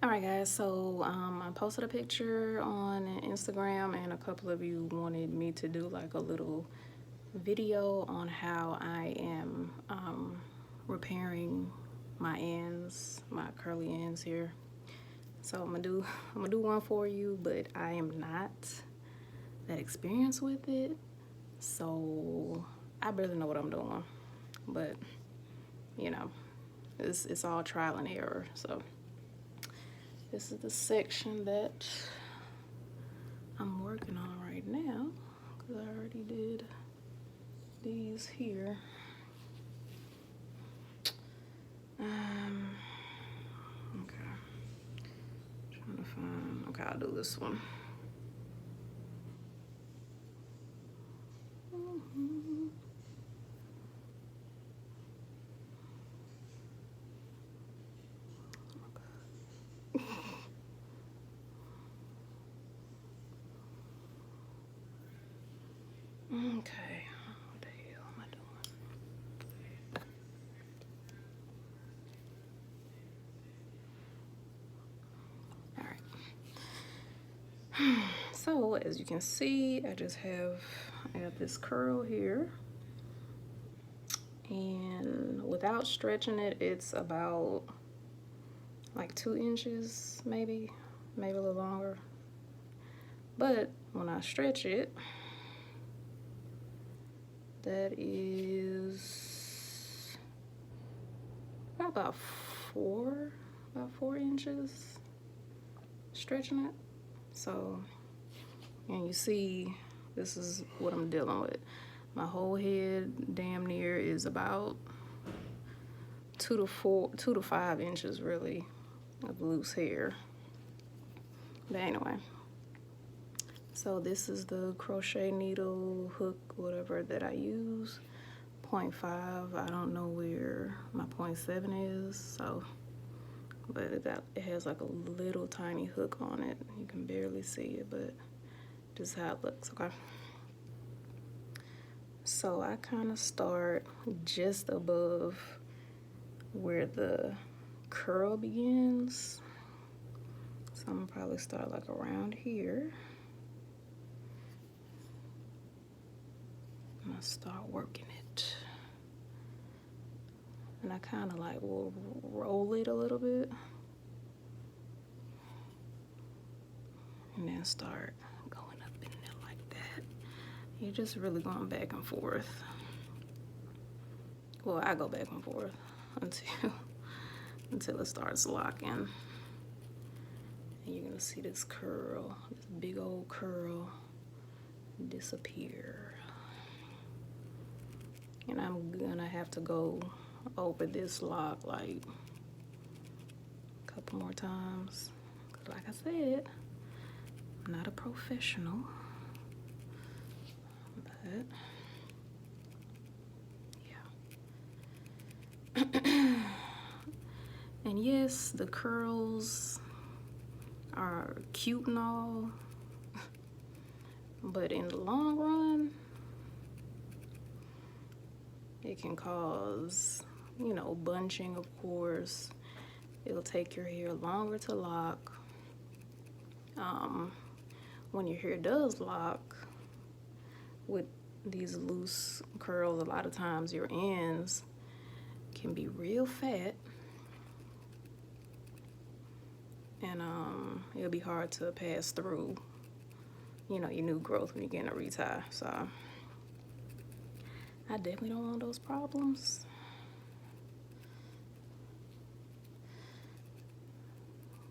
Alright guys, so I posted a picture on Instagram and a couple of you wanted me to do like a little video on how I am repairing my ends, my curly ends here. So I'm gonna do one for you, but I am not that experienced with it. So I barely know what I'm doing. But you know, it's all trial and error. So this is the section that I'm working on right now because I already did these here. Okay. Trying to find, okay, I'll do this one. Okay, what the hell am I doing? All right. So as you can see, I have this curl here, and without stretching it, it's about like 2 inches, maybe a little longer. But when I stretch it, that is about 4 inches stretching it. So, and you see, this is what I'm dealing with. My whole head damn near is about 2 to 5 inches really of loose hair. But anyway, so this is the crochet needle hook, whatever that I use, 0.5. I don't know where my 0.7 is, so, but it has like a little tiny hook on it. You can barely see it, but this is how it looks, okay? So I kind of start just above where the curl begins. So I'm gonna probably start like around here. I'm gonna start working it. And I kind of like will roll it a little bit. And then start going up in there like that. You're just really going back and forth. Well, I go back and forth until it starts locking. And you're gonna see this curl, this big old curl disappear. And I'm gonna have to go over this lock like a couple more times. Cause like I said, I'm not a professional, but yeah. And yes, the curls are cute and all, but in the long run, it can cause, you know, bunching, of course. It'll take your hair longer to lock. When your hair does lock with these loose curls, a lot of times your ends can be real fat, and it'll be hard to pass through, you know, your new growth when you're getting a retie. So I definitely don't want those problems.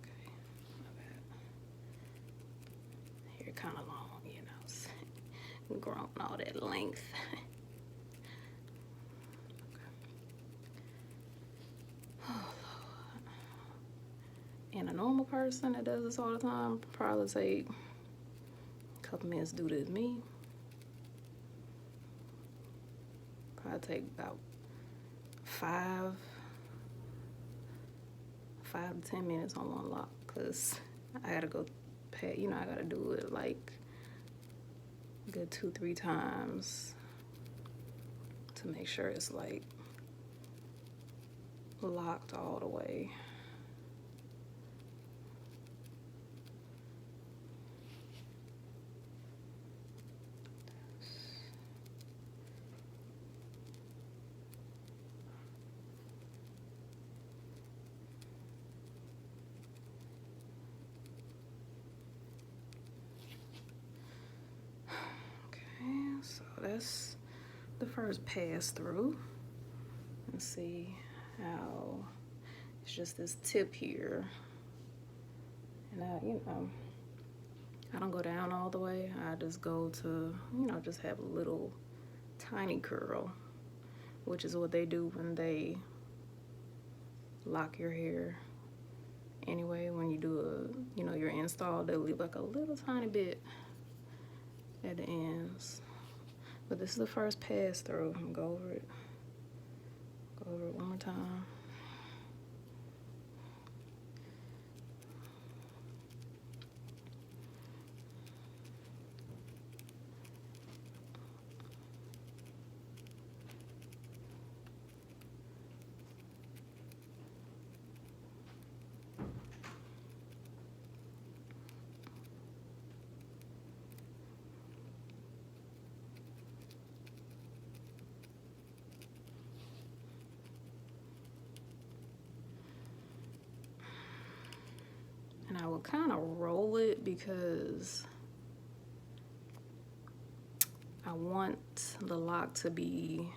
Okay, hair kind of long, you know, growing all that length. And a normal person that does this all the time probably take a couple minutes to do this. Me, probably take about 5 to 10 minutes on one lock, because I gotta go pat, you know, I gotta do it like a good 2-3 times to make sure it's like locked all the way. that's the first pass through. And see how it's just this tip here. And I don't go down all the way. I just go to, just have a little tiny curl, which is what they do when they lock your hair. Anyway, when you do your install, they'll leave like a little tiny bit at the ends. But this is the first pass through. I'm gonna go over it. Go over it one more time. And I will kind of roll it because I want the lock to be,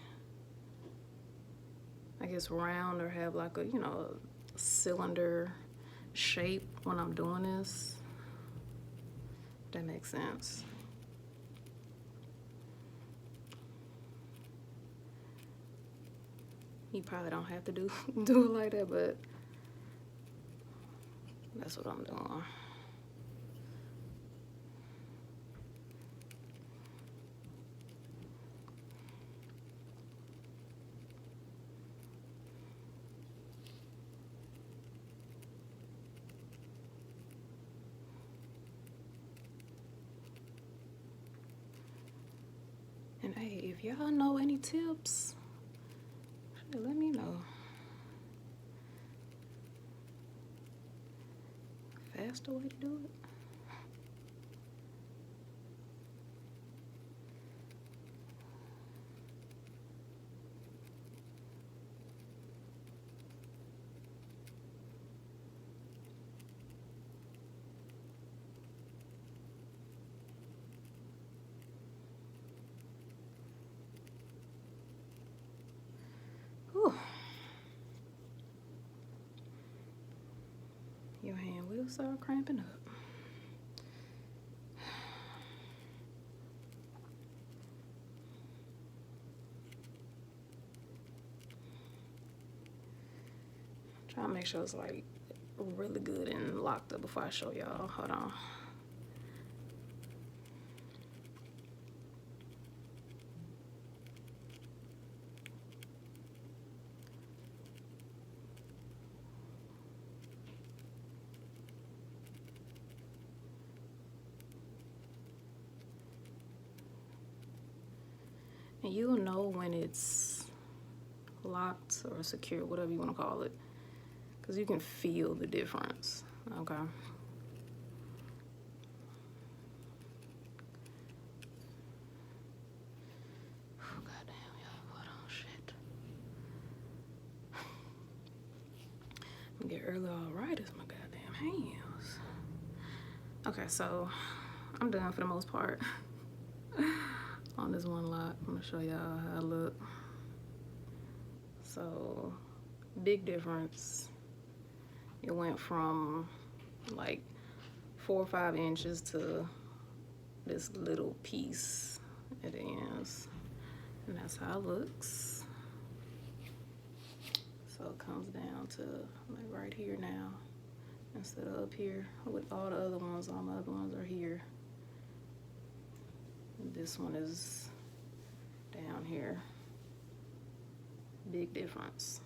I guess, round or have like a, cylinder shape when I'm doing this. If that makes sense. You probably don't have to do it like that, but that's what I'm doing. And hey, if y'all know any tips, let me know. Faster way to do it. Whew. Your hand will start cramping up. Try to make sure it's like really good and locked up before I show y'all. Hold on. And you'll know when it's locked or secure, whatever you want to call it, because you can feel the difference. Okay. Oh, goddamn, y'all, hold on, shit. I'm gonna get early arthritis in my goddamn hands. Okay, so I'm done for the most part. On this one lock, I'm gonna show y'all how I look. So, big difference. It went from like 4 or 5 inches to this little piece at the ends, and that's how it looks. So it comes down to like right here now instead of up here with all the other ones. All my other ones are here. This one is down here. Big difference.